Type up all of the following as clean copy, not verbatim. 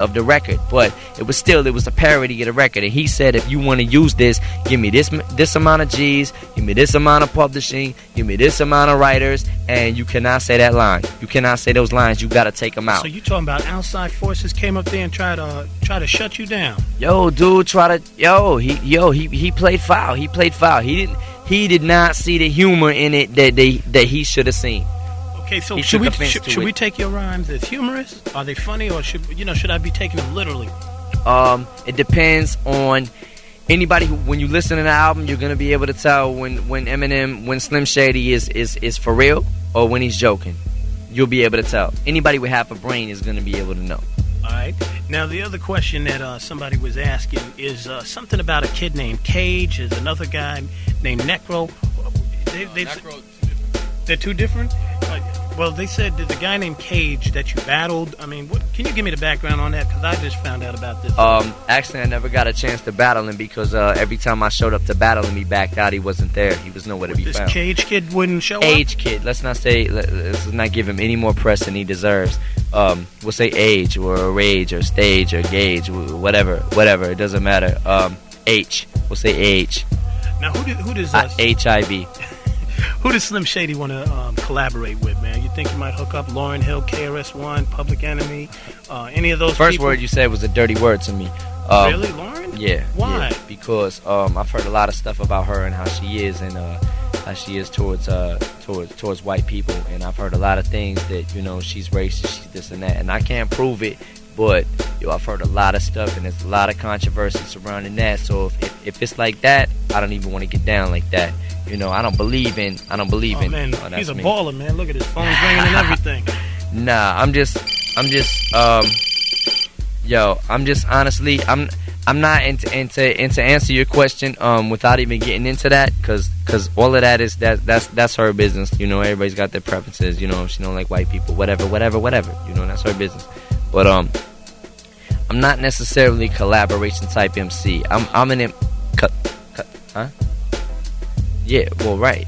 of the record, but it was a parody of the record. And he said, if you want to use this, give me this amount of G's, give me this amount of publishing, give me this amount of writers, and you cannot say that line. You cannot say those lines. You got to take them out. So you talking about outside forces came up there and try to shut you down? Yo, dude, he played foul. He played foul. He did not see the humor in it that he should have seen. Okay, so should we take your rhymes as humorous? Are they funny, or should I be taking them literally? It depends on anybody when you listen to the album, you're gonna be able to tell when Eminem, when Slim Shady is for real or when he's joking. You'll be able to tell. Anybody with half a brain is gonna be able to know. All right. Now the other question that somebody was asking is something about a kid named Cage. There's another guy named Necro. They're two different. Well, they said there's a guy named Cage that you battled. I mean, can you give me the background on that? Because I just found out about this. Actually, I never got a chance to battle him because every time I showed up to battle him, he backed out. He wasn't there. He was nowhere to be found. This Cage kid wouldn't show up? Age kid. Let's not give him any more press than he deserves. We'll say age or rage or stage or gauge, whatever. It doesn't matter. H. We'll say age. Now, who does HIV. Who does Slim Shady want to collaborate with, man? You think you might hook up Lauryn Hill, KRS-One, Public Enemy, any of those First people? word you said was a dirty word to me. Really, Lauryn? Yeah. Why? Yeah, because I've heard a lot of stuff about her and how she is and how she is towards white people, and I've heard a lot of things that she's racist, she's this and that, and I can't prove it. But I've heard a lot of stuff, and there's a lot of controversy surrounding that. So if it's like that, I don't even want to get down like that. I don't believe in. Man, he's a baller, man. Look at his phone's ringing and everything. Nah, I'm just honestly, I'm not into answer your question without even getting into that, cause all of that is that's her business. Everybody's got their preferences. If she don't like white people, whatever. That's her business. But I'm not necessarily collaboration type MC. I'm an huh? Yeah, well, right.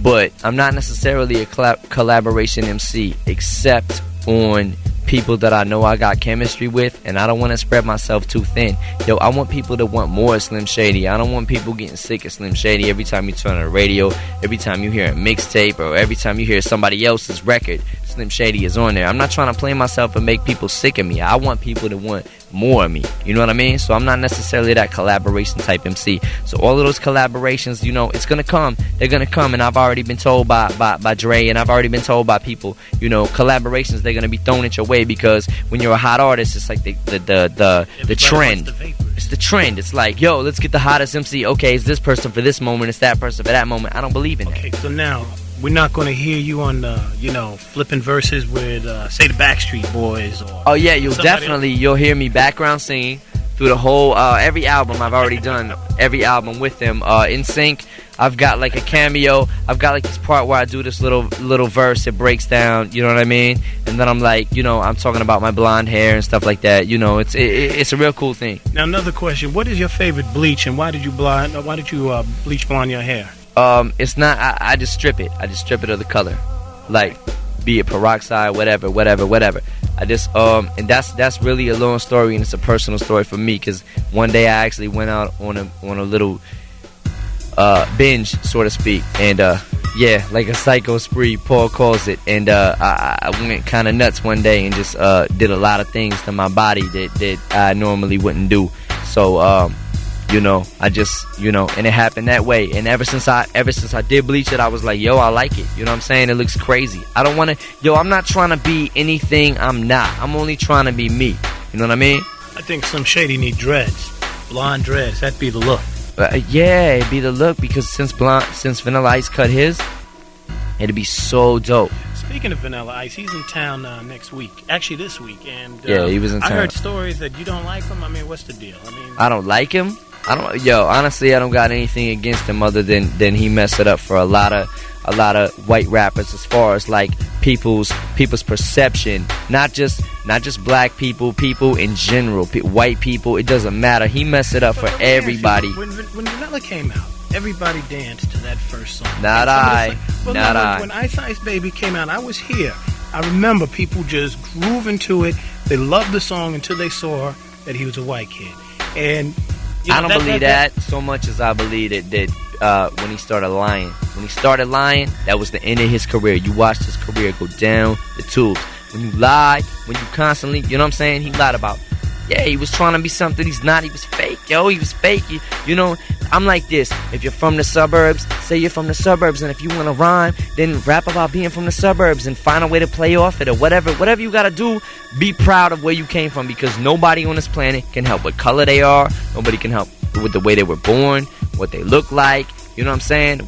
But I'm not necessarily a collaboration MC, except on people that I know I got chemistry with, and I don't want to spread myself too thin. I want people to want more Slim Shady. I don't want people getting sick of Slim Shady every time you turn on the radio, every time you hear a mixtape, or every time you hear somebody else's record. Slim Shady is on there. I'm not trying to play myself and make people sick of me. I want people to want more of me. You know what I mean? So I'm not necessarily that collaboration type MC. So all of those collaborations, it's gonna come. They're gonna come, and I've already been told by Dre, and I've already been told by people. Collaborations, they're gonna be thrown at your way, because when you're a hot artist, it's like the trend. It's the trend. It's like, yo, let's get the hottest MC. Okay, it's this person for this moment. It's that person for that moment. I don't believe in that. Okay, so now we're not going to hear you on, flipping verses with, say, the Backstreet Boys. Oh, yeah, you'll hear me background singing through the whole, every album I've already done, every album with them. In Sync, I've got like a cameo. I've got like this part where I do this little verse. It breaks down, you know what I mean? And then I'm like, I'm talking about my blonde hair and stuff like that. It's a real cool thing. Now, another question. What is your favorite bleach, and why did you bleach blonde your hair? It's not. I just strip it. I just strip it of the color, like be it peroxide, whatever. I just and that's really a long story, and it's a personal story for me, because one day I actually went out on a little binge, so to speak, and like a psycho spree, Paul calls it, and I went kind of nuts one day and just did a lot of things to my body that I normally wouldn't do. So I just, and it happened that way. And ever since I did bleach it, I was like, yo, I like it. You know what I'm saying? It looks crazy. I don't want to, I'm not trying to be anything I'm not. I'm only trying to be me. You know what I mean? I think Slim Shady need dreads. Blonde dreads. That'd be the look. Yeah, it'd be the look, because since Vanilla Ice cut his, it'd be so dope. Speaking of Vanilla Ice, he's in town next week. Actually, this week. And yeah, he was in town. I heard stories that you don't like him. I mean, what's the deal? I don't like him. Honestly, I don't got anything against him other than he messed it up for a lot of white rappers, as far as like people's perception, not just black people in general, white people. It doesn't matter. He messed it up for everybody. When Vanilla came out, everybody danced to that first song. When Ice Ice Baby came out, I was here. I remember people just grooving to it. They loved the song until they saw that he was a white kid. And I don't believe that so much as I believe that when he started lying. When he started lying, that was the end of his career. You watched his career go down the tubes. When you lie, when you constantly, you know what I'm saying? He lied about, yeah, he was trying to be something he's not. He was fake, yo. He was fake. You know, I'm like this. If you're from the suburbs, say you're from the suburbs. And if you want to rhyme, then rap about being from the suburbs and find a way to play off it or whatever. Whatever you got to do, be proud of where you came from, because nobody on this planet can help what color they are. Nobody can help with the way they were born, what they look like. You know what I'm saying?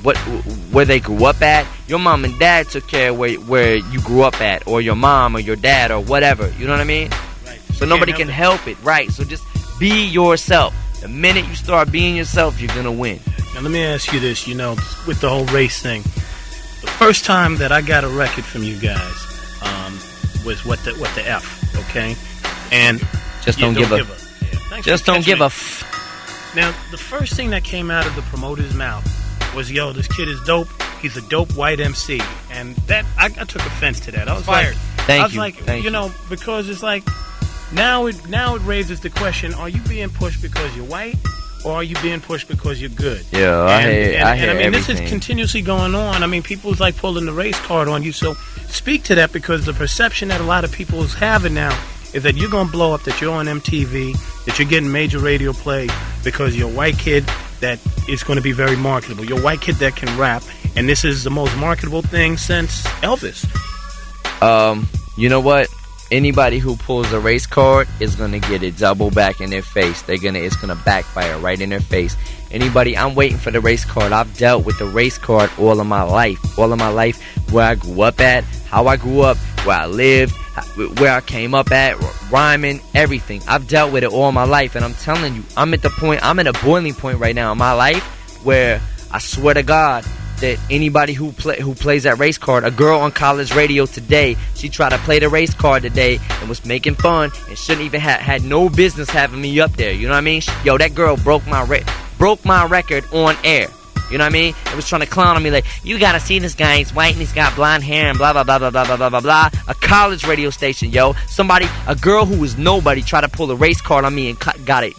Where they grew up at. Your mom and dad took care of where you grew up at, or your mom or your dad or whatever. You know what I mean? Right. So nobody can help it, right? So just be yourself. The minute you start being yourself, you're gonna win. Now let me ask you this. You know, with the whole race thing, the first time that I got a record from you guys was what the F, okay? And just don't give a. Yeah, just don't give a. Now, the first thing that came out of the promoter's mouth was, yo, this kid is dope. He's a dope white MC. And that, I took offense to that. I was fired. Thank you know, because it's like, now it raises the question, are you being pushed because you're white, or are you being pushed because you're good? Yeah, I hear I mean, everything. This is continuously going on. I mean, people's like pulling the race card on you. So speak to that, because the perception that a lot of people is having now is that you're going to blow up, that you're on MTV, that you're getting major radio play because you're a white kid that is going to be very marketable. You're a white kid that can rap, and this is the most marketable thing since Elvis. You know what? Anybody who pulls a race card is gonna get it double back in their face. It's gonna backfire right in their face. Anybody, I'm waiting for the race card. I've dealt with the race card all of my life. Where I grew up at, how I grew up, where I lived, where I came up at, rhyming, everything. I've dealt with it all my life, and I'm telling you, I'm at a boiling point right now in my life where I swear to God that anybody who plays that race card, a girl on college radio today, she tried to play the race card today and was making fun and shouldn't even had no business having me up there. You know what I mean? Yo, that girl broke my record on air. You know what I mean? It was trying to clown on me like, you gotta see this guy, he's white and he's got blonde hair and blah, blah, blah, blah, blah, blah, blah, blah, blah. A college radio station, yo. A girl who was nobody tried to pull a race card on me and got it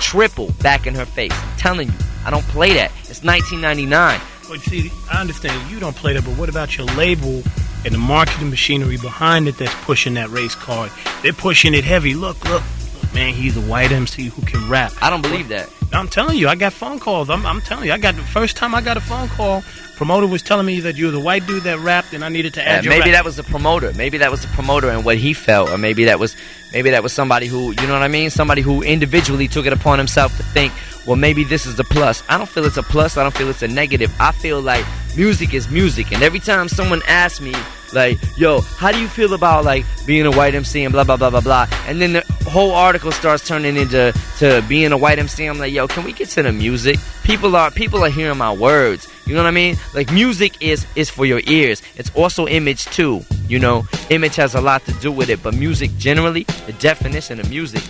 triple back in her face. I'm telling you, I don't play that. It's 1999. But see, I understand you don't play that, but what about your label and the marketing machinery behind it that's pushing that race card? They're pushing it heavy. Look, man, he's a white MC who can rap. I don't believe that. I'm telling you, I got phone calls. I'm telling you, I got the first time I got a phone call, promoter was telling me that you was a white dude that rapped and I needed to add your maybe rap. that was the promoter. Maybe that was the promoter and what he felt, or maybe that was somebody who, you know what I mean? Somebody who individually took it upon himself to think, well, maybe this is a plus. I don't feel it's a plus. I don't feel it's a negative. I feel like music is music. And every time someone asks me, like, yo, how do you feel about, like, being a white MC and blah, blah, blah, blah, blah, and then the whole article starts turning into being a white MC, I'm like, yo, can we get to the music? People are hearing my words. You know what I mean? Like, music is for your ears. It's also image, too. You know, image has a lot to do with it. But music, generally, the definition of music,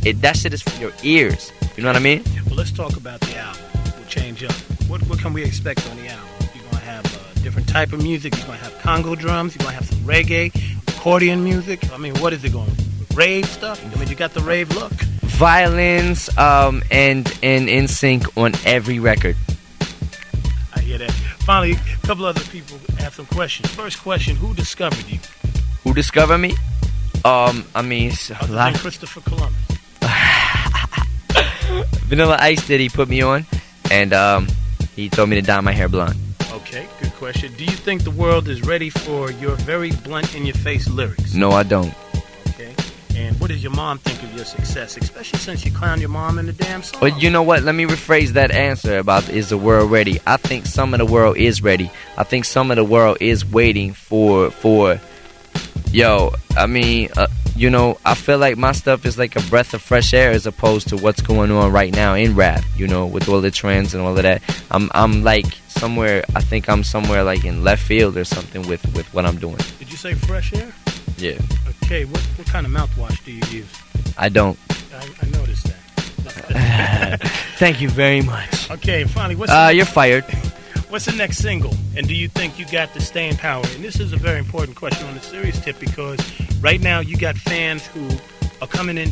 that shit is for your ears. You know what I mean? Well, let's talk about the album. We'll change up. What can we expect on the album? You're going to have a different type of music. You're going to have Congo drums. You're going to have some reggae, accordion music. I mean, what is it going to be? Rave stuff? I mean, you got the rave look. Violins and in sync on every record. I hear that. Finally, a couple other people have some questions. First question, who discovered you? Who discovered me? I mean, a Other lot. than Christopher Columbus. Vanilla Ice did. He put me on, and he told me to dye my hair blonde. Okay, good question. Do you think the world is ready for your very blunt in-your-face lyrics? No, I don't. Okay. And what does your mom think of your success, especially since you clowned your mom in the damn song? But you know what? Let me rephrase that answer about is the world ready. I think some of the world is ready. I think some of the world is waiting for yo, I mean, you know, I feel like my stuff is like a breath of fresh air as opposed to what's going on right now in rap, you know, with all the trends and all of that. I'm like somewhere, I think I'm somewhere like in left field or something with what I'm doing. Did you say fresh air? Yeah. Okay, what kind of mouthwash do you use? I don't. I noticed that. Thank you very much. Okay, finally, you're fired. What's the next single? And do you think you got the staying power? And this is a very important question on a serious tip because Right now, you got fans who are coming in